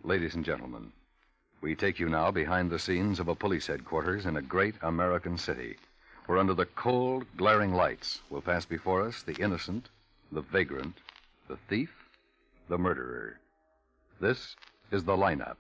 Ladies and gentlemen, we take you now behind the scenes of a police headquarters in a great American city, where under the cold, glaring lights will pass before us the innocent, the vagrant, the thief, the murderer. This is the lineup.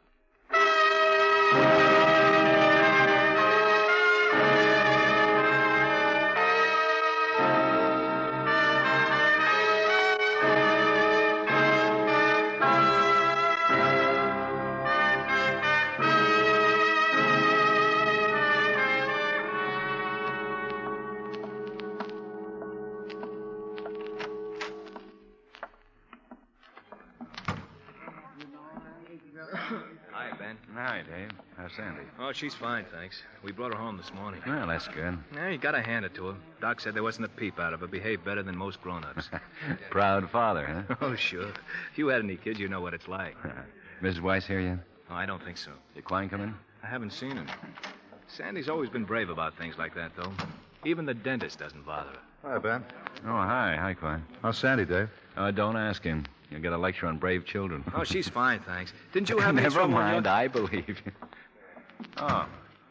Hi, Ben. Hi, Dave. How's Sandy? Oh, she's fine, thanks. We brought her home this morning. Well, that's good. Yeah, you gotta hand it to her. Doc said there wasn't a peep out of her. Behaved better than most grown-ups. Proud father, huh? Oh, sure. If you had any kids, you know what it's like. Mrs. Weiss here yet? Oh, I don't think so. Your client come in? I haven't seen him. Sandy's always been brave about things like that, though. Even the dentist doesn't bother her. Hi, Ben. Oh, hi. Hi, Klein. How's Sandy, Dave? Don't ask him. You'll get a lecture on brave children. Oh, she's fine, thanks. Didn't you have any Never trouble mind. I believe you. Oh,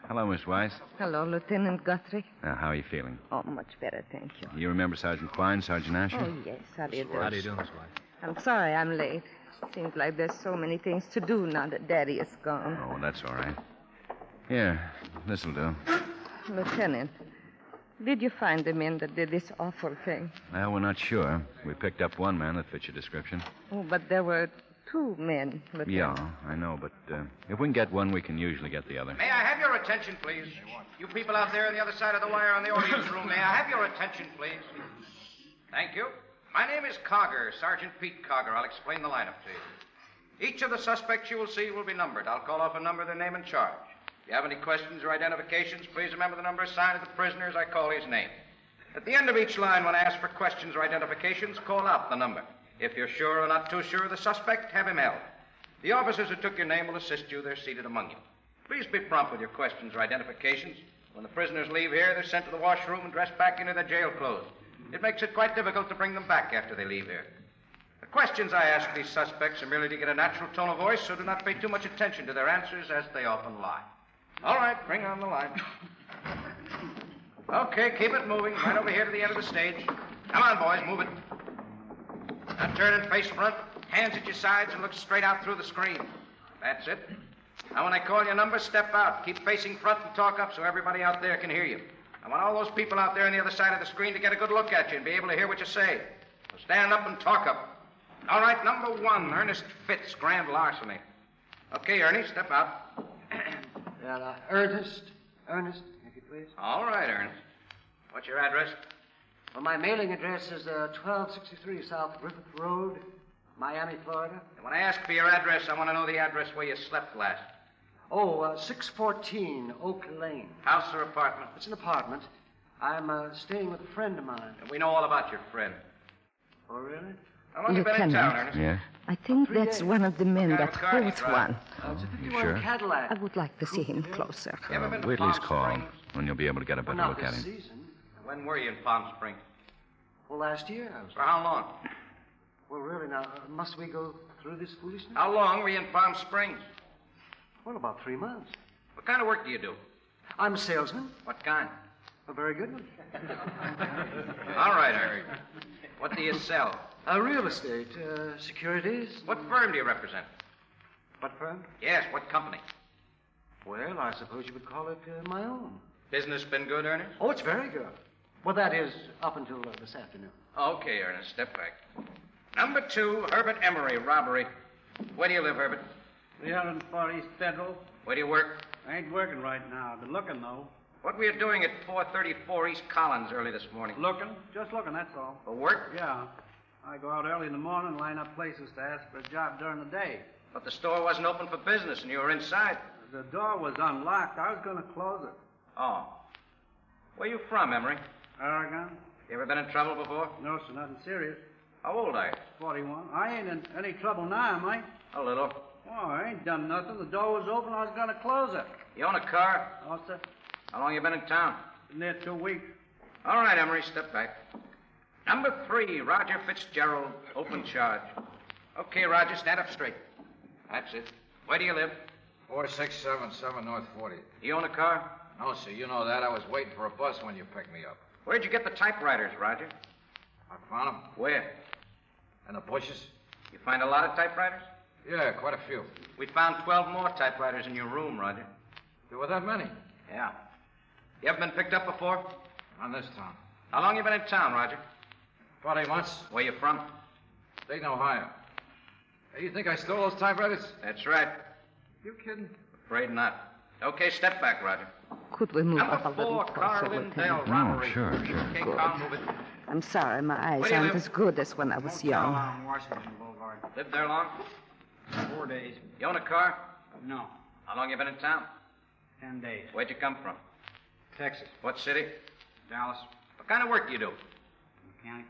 hello, Miss Weiss. Hello, Lieutenant Guthrie. Now, how are you feeling? Oh, much better, thank you. You remember Sergeant Klein, Sergeant Asher? Oh, yes, how do you do? How do you do, Miss White? I'm sorry I'm late. Seems like there's so many things to do now that Daddy is gone. Oh, that's all right. Here, this'll do. Lieutenant, did you find the men that did this awful thing? Well, we're not sure. We picked up one man that fits your description. Oh, but there were two men, Lieutenant. Yeah, I know, but if we can get one, we can usually get the other. May I have your attention, please? You people out there on the other side of the wire on the audience room, may I have your attention, please? Thank you. My name is Cogger, Sergeant Pete Cogger. I'll explain the lineup to you. Each of the suspects you will see will be numbered. I'll call off a number, their name, and charge. If you have any questions or identifications, please remember the number assigned to the prisoner as I call his name. At the end of each line, when I ask for questions or identifications, call out the number. If you're sure or not too sure of the suspect, have him held. The officers who took your name will assist you. They're seated among you. Please be prompt with your questions or identifications. When the prisoners leave here, they're sent to the washroom and dressed back into their jail clothes. It makes it quite difficult to bring them back after they leave here. The questions I ask these suspects are merely to get a natural tone of voice, so do not pay too much attention to their answers, as they often lie. All right, bring on the line. Okay, keep it moving. Right over here to the end of the stage. Come on, boys, move it. Now turn and face front, hands at your sides, and look straight out through the screen. That's it. Now when I call your number, step out. Keep facing front and talk up so everybody out there can hear you. I want all those people out there on the other side of the screen to get a good look at you and be able to hear what you say. So stand up and talk up. All right, number 1, Ernest Fitz, grand larceny. Okay, Ernie, step out. Ernest, if you please. All right, Ernest. What's your address? Well, my mailing address is 1263 South Griffith Road, Miami, Florida. And when I ask for your address, I want to know the address where you slept last. 614 Oak Lane. House or apartment? It's an apartment. I'm staying with a friend of mine. And we know all about your friend. Oh, really? How long you been in town, Ernest? Yeah? I think 3 that's days. one of the men What kind that of car do you holds drive? one. It's a You 51 sure? Cadillac. I would like to see him closer. You ever been to Wait till he's Palm called, Springs? when you'll be able to get a better Well, look not at this him. season. When were you in Palm Springs? Well, last year I was. For how long? Well, really, now, must we go through this foolishness? How long were you in Palm Springs? Well, about 3 months. What kind of work do you do? I'm a salesman. What kind? A very good one. All right, Ernest. What do you sell? Real estate, securities. What firm do you represent? What firm? Yes, what company? Well, I suppose you would call it my own. Business been good, Ernest? Oh, it's very good. Well, that is up until this afternoon. Okay, Ernest, step back. Number 2, Herbert Emery, robbery. Where do you live, Herbert? 304 East Federal. Where do you work? I ain't working right now. Been looking, though. What were you doing at 434 East Collins early this morning? Looking? Just looking, that's all. For work? Yeah. I go out early in the morning and line up places to ask for a job during the day. But the store wasn't open for business and you were inside. The door was unlocked. I was going to close it. Oh. Where you from, Emery? Oregon? You ever been in trouble before? No, sir, nothing serious. How old are you? 41. I ain't in any trouble now, am I? A little. Oh, I ain't done nothing. The door was open. I was going to close it. You own a car? Oh, sir. How long you been in town? Been there 2 weeks. All right, Emery, step back. Number 3, Roger Fitzgerald, open charge. Okay, Roger, stand up straight. That's it. Where do you live? 4677 North 40. You own a car? No, sir, you know that. I was waiting for a bus when you picked me up. Where'd you get the typewriters, Roger? I found them Where? in the bushes. You find a lot of typewriters? Yeah, quite a few. We found 12 more typewriters in your room, Roger. There were that many. Yeah. You ever been picked up before? On this town. How long you been in town, Roger? About 8 months. Where you from? Dayton, Ohio. Hey, you think I stole those typewriters? That's right. You kidding? Afraid not. Okay, step back, Roger. Could we move up a Number little 4, closer, Carlindale Lieutenant? robbery. sure. Okay, Good. Carl, move it. I'm sorry, my eyes Where do you aren't live? as good as when I was young. on Washington Boulevard. Lived there long? 4 days. You own a car? No, How long you been in town? 10 days. Where'd you come from? Texas, What city? Dallas, What kind of work do you do? mechanic.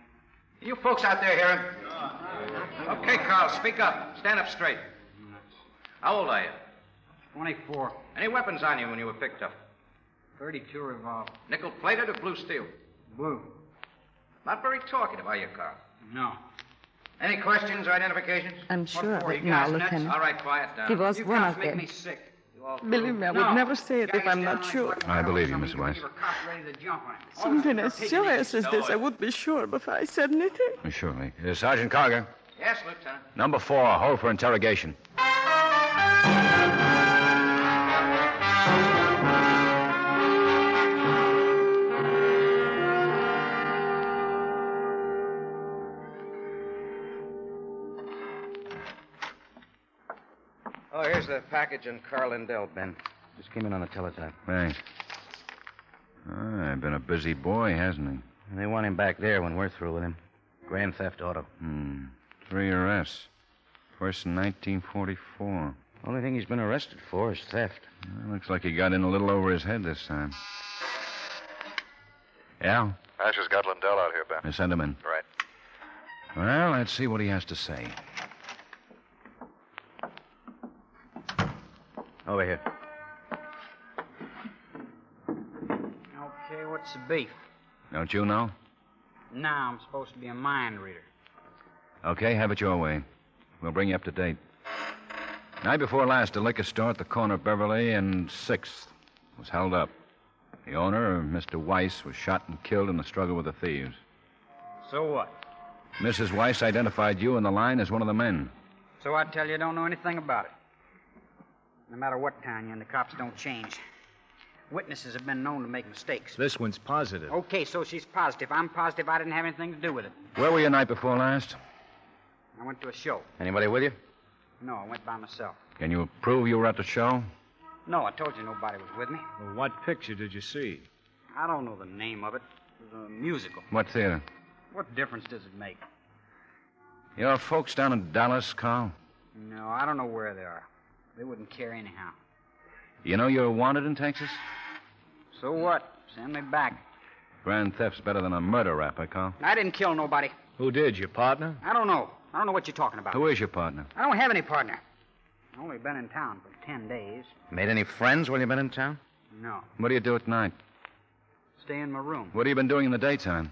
You folks out there hearing? Okay, Carl, speak up. Stand up straight. How old are you? 24, Any weapons on you when you were picked up? 32 revolver. Nickel-plated or blue steel? Blue. Not very talkative, are you, Carl? No. Any questions or identifications? I'm sure of for, it you now, guys nuts? Lieutenant. All right, quiet down. He was You one cops of make them. me sick. You all Believe me, I would No. never say it if Guys I'm down not like sure. fucking I believe you, somebody Miss Weiss. give a cop ready to jump on him. Something as Taking serious as it. this, I would be sure before I said anything. Surely. Sergeant Carger, Yes, Lieutenant. number 4, hold for interrogation. Oh, here's the package in Carlindale, Ben. Just came in on the teletype. Thanks. Been a busy boy, hasn't he? They want him back there when we're through with him. Grand theft auto. 3 arrests. First in 1944. Only thing he's been arrested for is theft. Looks like he got in a little over his head this time. Yeah? Asher's got Lindell out here, Ben. Send him in. Right. Well, let's see what he has to say. Over here. Okay, what's the beef? Don't you know? Now I'm supposed to be a mind reader. Okay, have it your way. We'll bring you up to date. Night before last, a liquor store at the corner of Beverly and 6th was held up. The owner, Mr. Weiss, was shot and killed in the struggle with the thieves. So what? Mrs. Weiss identified you in the line as one of the men. So I tell you, don't know anything about it. No matter what town you're in, the cops don't change. Witnesses have been known to make mistakes. This one's positive. Okay, so she's positive. I'm positive I didn't have anything to do with it. Where were you night before last? I went to a show. Anybody with you? No, I went by myself. Can you prove you were at the show? No, I told you nobody was with me. Well, what picture did you see? I don't know the name of it. It was a musical. What theater? What difference does it make? Your folks down in Dallas, Carl? No, I don't know where they are. They wouldn't care anyhow. You know you're wanted in Texas? So what? Send me back. Grand theft's better than a murder rap, Carl. I didn't kill nobody. Who did, your partner? I don't know. I don't know what you're talking about. Who is your partner? I don't have any partner. I've only been in town for 10 days. Made any friends while you've been in town? No. What do you do at night? Stay in my room. What have you been doing in the daytime?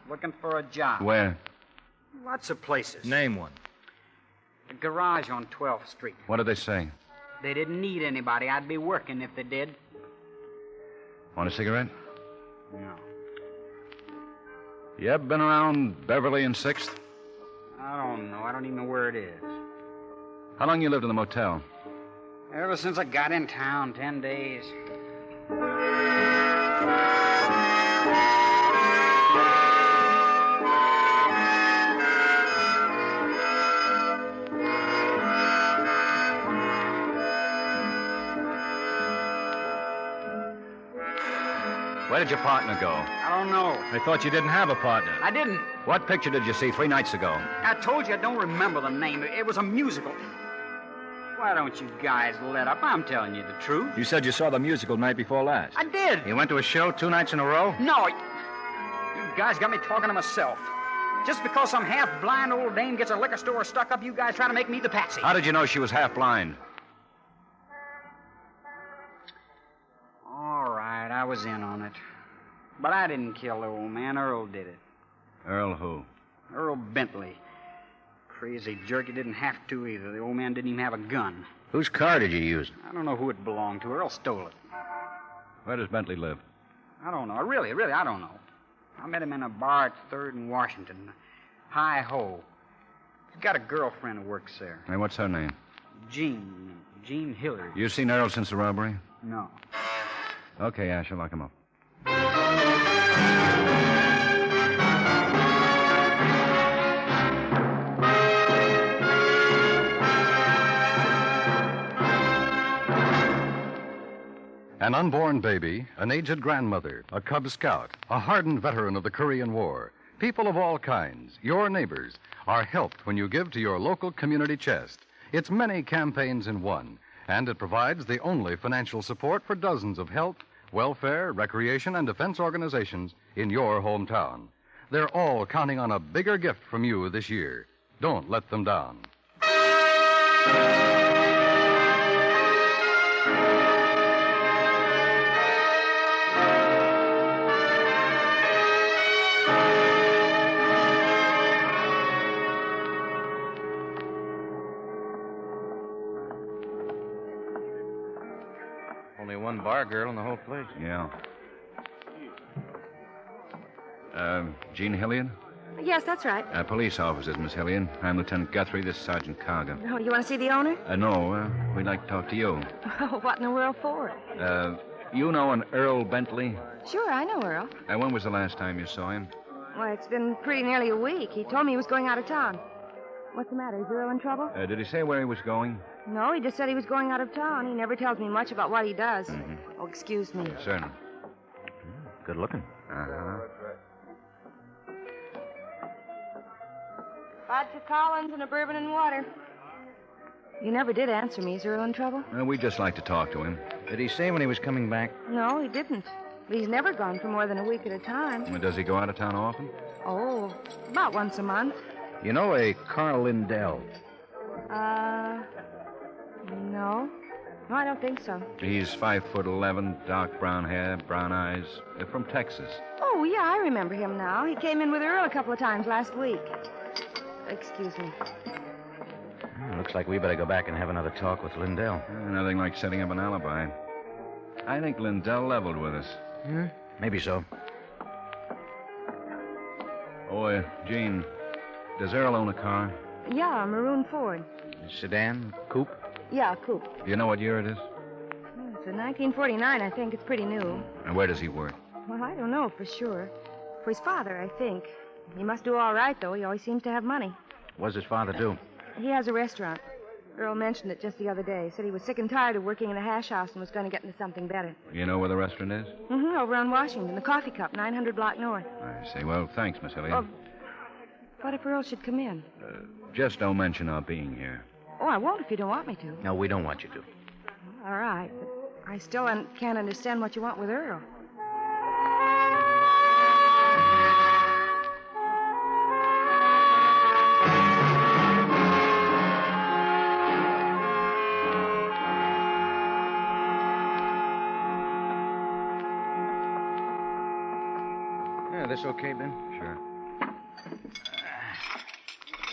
Looking for a job. Where? Lots of places. Name one. A garage on 12th Street. What did they say? They didn't need anybody. I'd be working if they did. Want a cigarette? No. You ever been around Beverly and 6th? I don't know. I don't even know where it is. How long you lived in the motel? Ever since I got in town, 10 days. Where did your partner go? I don't know. I thought you didn't have a partner. I didn't. What picture did you see 3 nights ago? I told you I don't remember the name. It was a musical. Why don't you guys let up? I'm telling you the truth. You said you saw the musical night before last. I did. You went to a show 2 nights in a row? No, you guys got me talking to myself. Just because some half-blind old dame gets a liquor store stuck up, you guys try to make me the patsy. How did you know she was half blind? All right, I was in on it. But I didn't kill the old man. Earl did it. Earl who? Earl Bentley. Crazy jerk. He didn't have to either. The old man didn't even have a gun. Whose car did you use? I don't know who it belonged to. Earl stole it. Where does Bentley live? I don't know. Really, I don't know. I met him in a bar at 3rd and Washington. Hi-ho. He's got a girlfriend who works there. Hey, what's her name? Jean Hillard. You seen Earl since the robbery? No. Okay, Ash, I'll lock him up. An unborn baby, an aged grandmother, a Cub Scout, a hardened veteran of the Korean War, people of all kinds, your neighbors, are helped when you give to your local community chest. It's many campaigns in one, and it provides the only financial support for dozens of health, welfare, recreation, and defense organizations in your hometown. They're all counting on a bigger gift from you this year. Don't let them down. Only one bar girl in the whole place. Yeah. Jean Hilliard? Yes, that's right. Police officers, Miss Hilliard. I'm Lieutenant Guthrie. This is Sergeant Carger. Oh, you want to see the owner? No, we'd like to talk to you. Oh, what in the world for? You know an Earl Bentley? Sure, I know Earl. When was the last time you saw him? Well, it's been pretty nearly a week. He told me he was going out of town. What's the matter? Is Earl in trouble? Did he say where he was going? No, he just said he was going out of town. He never tells me much about what he does. Mm-hmm. Oh, excuse me. Certainly. Good looking. Uh-huh. Vodka Collins and a bourbon and water. You never did answer me. Is Earl in trouble? We'd just like to talk to him. Did he say when he was coming back? No, he didn't. But he's never gone for more than a week at a time. Does he go out of town often? Oh, about once a month. You know a Carl Lindell? No. No, I don't think so. He's 5'11", dark brown hair, brown eyes, from Texas. Oh, yeah, I remember him now. He came in with Earl a couple of times last week. Excuse me. Looks like we better go back and have another talk with Lindell. Nothing like setting up an alibi. I think Lindell leveled with us. Maybe so. Oh, Jean, does Earl own a car? Yeah, a maroon Ford. Sedan? Coupe? Yeah, coupe. Do you know what year it is? It's a 1949, I think. It's pretty new. And where does he work? Well, I don't know for sure. For his father, I think. He must do all right, though. He always seems to have money. What does his father do? He has a restaurant. Earl mentioned it just the other day. Said he was sick and tired of working in a hash house and was going to get into something better. You know where the restaurant is? Over on Washington, the Coffee Cup, 900 block north. I see. Well, thanks, Miss Hilliard. What if Earl should come in? Just don't mention our being here. Oh, I won't if you don't want me to. No, we don't want you to. All right, but I still can't understand what you want with Earl. This okay, Ben? Sure.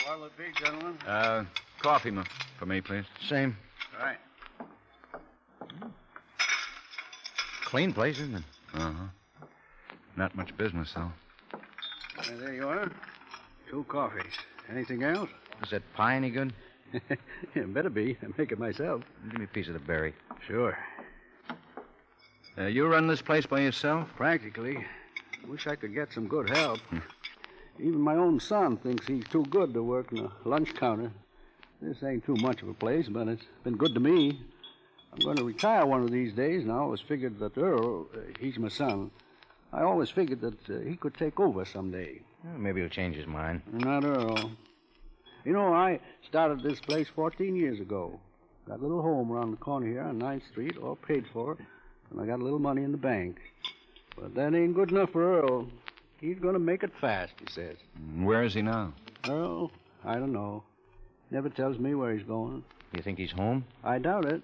What'll it be, gentlemen? Coffee for me, please. Same. Right. Clean place, isn't it? Uh-huh. Not much business, though. There you are. 2 coffees. Anything else? Is that pie any good? Yeah, better be. I make it myself. Give me a piece of the berry. Sure. You run this place by yourself? Practically. Wish I could get some good help. Even my own son thinks he's too good to work in a lunch counter. This ain't too much of a place, but it's been good to me. I'm going to retire one of these days, and I always figured that Earl, he's my son, I always figured that he could take over someday. Well, maybe he'll change his mind. Not Earl. You know, I started this place 14 years ago. Got a little home around the corner here on 9th Street, all paid for, and I got a little money in the bank. But that ain't good enough for Earl. He's going to make it fast, he says. Where is he now? Earl? I don't know. Never tells me where he's going. You think he's home? I doubt it.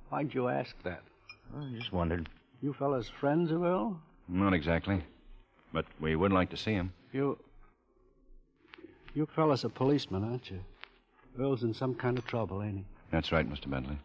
Why'd you ask that? Well, I just wondered. You fellas friends of Earl? Not exactly. But we would like to see him. You You fellas are policemen, aren't you? Earl's in some kind of trouble, ain't he? That's right, Mr. Bentley.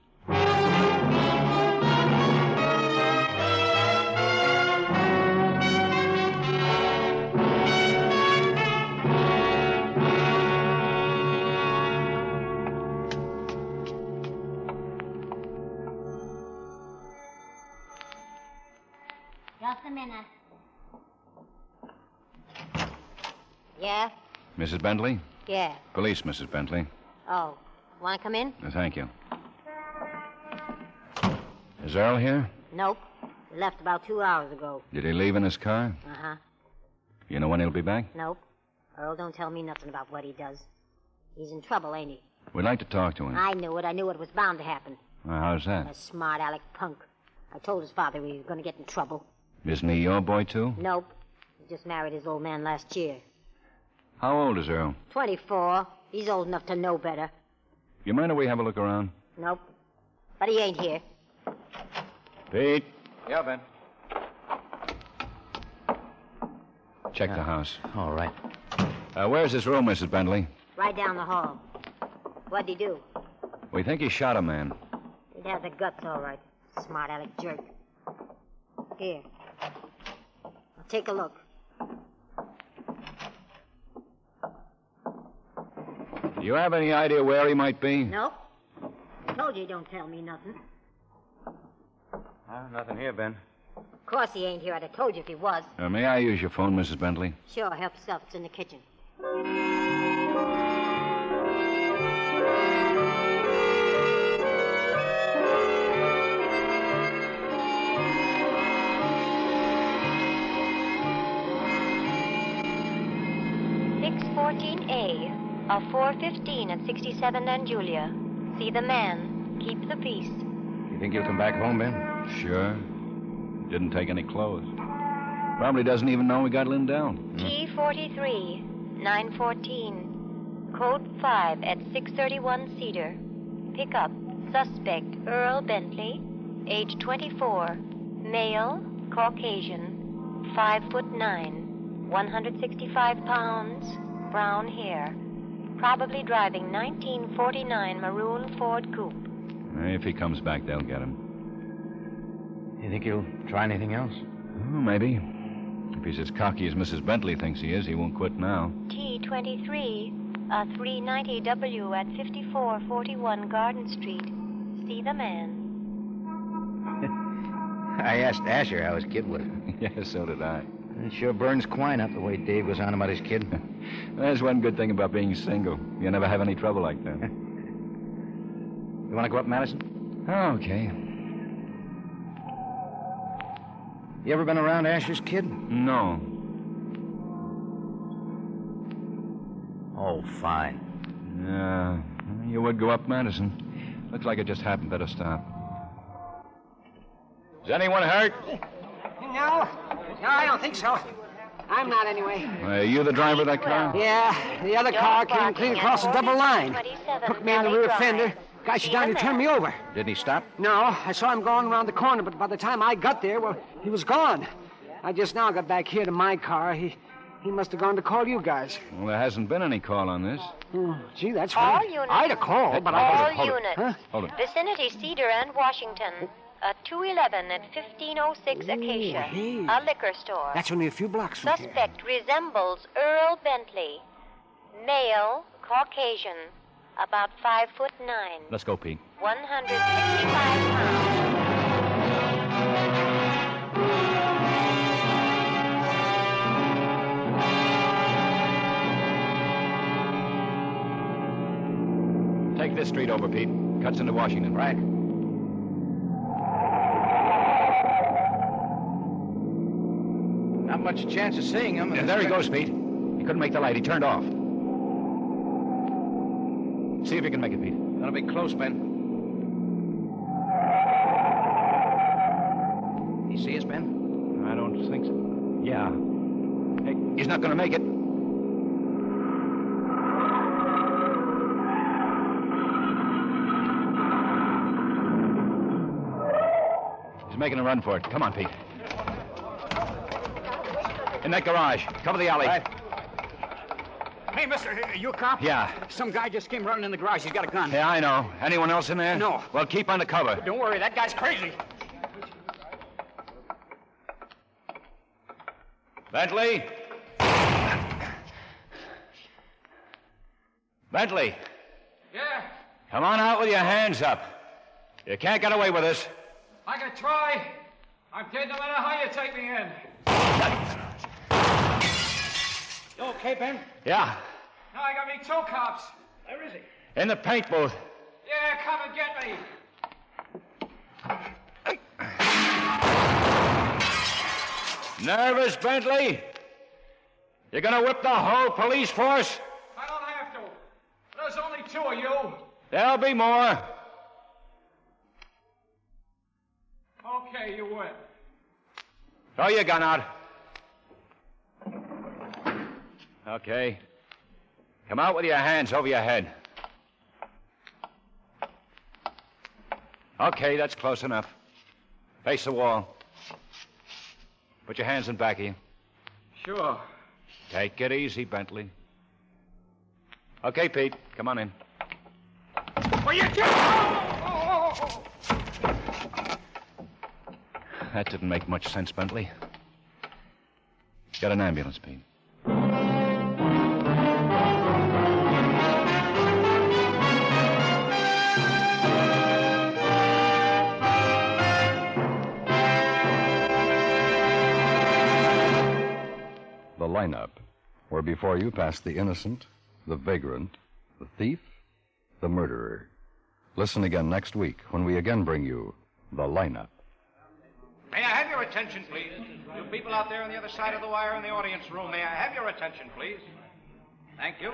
Just a minute. Yeah? Mrs. Bentley? Yeah. Police, Mrs. Bentley. Oh, want to come in? Thank you. Is Earl here? Nope. He left about 2 hours ago. Did he leave in his car? Uh-huh. You know when he'll be back? Nope. Earl don't tell me nothing about what he does. He's in trouble, ain't he? We'd like to talk to him. I knew it. I knew it was bound to happen. Well, how's A that? smart aleck punk. I told his father he was going to get in trouble. Isn't he your boy, too? Nope. He just married his old man last year. How old is Earl? 24. He's old enough to know better. You mind if we have a look around? Nope. But he ain't here. Pete, Yeah, Ben. check the house. All right. Where's his room, Mrs. Bentley? Right down the hall. What'd he do? We think he shot a man. He'd have the guts, all right. Smart aleck jerk. Here. Take a look. Do you have any idea where he might be? Nope. Told you he don't tell me nothing. Nothing here, Ben. Of course he ain't here. I'd have told you if he was. May I use your phone, Mrs. Bentley? Sure, help yourself. It's in the kitchen. Of 415 at 67 and Julia. See the man. Keep the peace. You think he'll come back home, Ben? Sure. Didn't take any clothes. Probably doesn't even know we got Lynn down. T43, 914. Code 5 at 631 Cedar. Pick up. Suspect Earl Bentley, age 24. Male, Caucasian, 5'9", 165 pounds, brown hair. Probably driving 1949 maroon Ford coupe. If he comes back, they'll get him. You think he'll try anything else? Oh, maybe. If he's as cocky as Mrs. Bentley thinks he is, he won't quit now. T23, a 390W at 5441 Garden Street. See the man. I asked Asher how his kid was. Yeah, so did I. It sure burns Quine up the way Dave goes on about his kid. There's one good thing about being single. You never have any trouble like that. You want to go up, Madison? Okay. You ever been around Asher's kid? No. Oh, fine. You would go up, Madison. Looks like it just happened. Better stop. Is anyone hurt? No, I don't think so. I'm not, anyway. Are you the driver of that car? Yeah, the other car came clean across the double line. Took me in the rear fender. Guy shot down and turned me over. Didn't he stop? No, I saw him going around the corner, but by the time I got there, well, he was gone. I just now got back here to my car. He must have gone to call you guys. Well, there hasn't been any call on this. Gee, that's All right. units. I'd have called, but All hold units. Huh? Hold it. Vicinity Cedar and Washington. 211 at 1506 Acacia. Hey. A liquor store. That's only a few blocks from here. Suspect resembles Earl Bentley. Male, Caucasian, about 5'9". Let's go, Pete. 165 pounds. Take this street over, Pete. Cuts into Washington. Right. Not much chance of seeing him. Yeah, there he goes, Pete. He couldn't make the light. He turned off. See if you can make it, Pete. Gonna be close, Ben. You see us, Ben? I don't think so. Yeah. Hey, he's not going to make it. He's making a run for it. Come on, Pete. In that garage. Cover the alley. Right. Hey, mister, you a cop? Yeah. Some guy just came running in the garage. He's got a gun. Yeah, I know. Anyone else in there? No. Well, keep under cover. Don't worry, that guy's crazy. Bentley? Bentley, Yeah, come on out with your hands up. You can't get away with this. I can try. I'm dead no matter how you take me in. You okay, Ben? Yeah, Now I got me 2 cops. Where is he? in the paint booth. Yeah, come and get me. Nervous, Bentley? You're gonna whip the whole police force? I don't have to. There's only 2 of you. There'll be more. Okay, you win. Throw your gun out. Okay. Come out with your hands over your head. Okay, that's close enough. Face the wall. Put your hands in back of you. Sure. Take it easy, Bentley. Okay, Pete, come on in. Well, you That didn't make much sense, Bentley. Got an ambulance, Pete. The lineup, where before you pass the innocent, the vagrant, the thief, the murderer. Listen again next week when we again bring you the lineup. May I have your attention, please? You people out there on the other side of the wire in the audience room, may I have your attention, please? Thank you.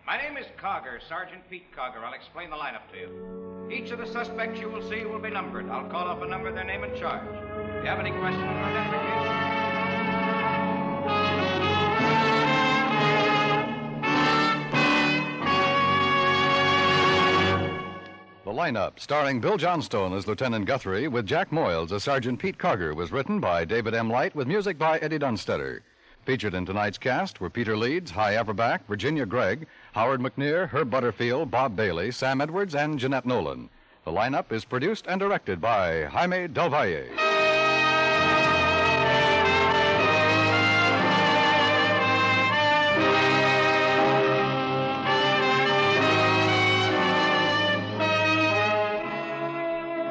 My name is Cogger, Sergeant Pete Cogger. I'll explain the lineup to you. Each of the suspects you will see will be numbered. I'll call off a number, their name and charge. Do you have any questions or identification? The lineup, starring Bill Johnstone as Lieutenant Guthrie with Jack Moyles as Sergeant Pete Cogger, was written by David M. Light with music by Eddie Dunstetter. Featured in tonight's cast were Peter Leeds, Hy Averback, Virginia Gregg, Howard McNear, Herb Butterfield, Bob Bailey, Sam Edwards, and Jeanette Nolan. The lineup is produced and directed by Jaime Del Valle.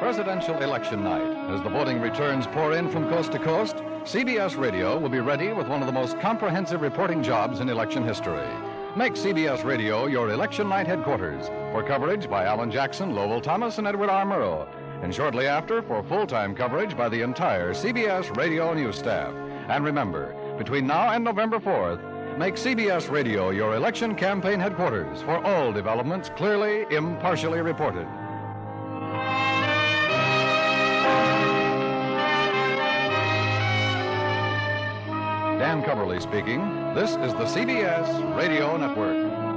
Presidential election night. As the voting returns pour in from coast to coast, CBS Radio will be ready with one of the most comprehensive reporting jobs in election history. Make CBS Radio your election night headquarters for coverage by Alan Jackson, Lowell Thomas, and Edward R. Murrow. And shortly after, for full-time coverage by the entire CBS Radio news staff. And remember, between now and November 4th, make CBS Radio your election campaign headquarters for all developments clearly, impartially reported. Dan Coverly speaking. This is the CBS Radio Network.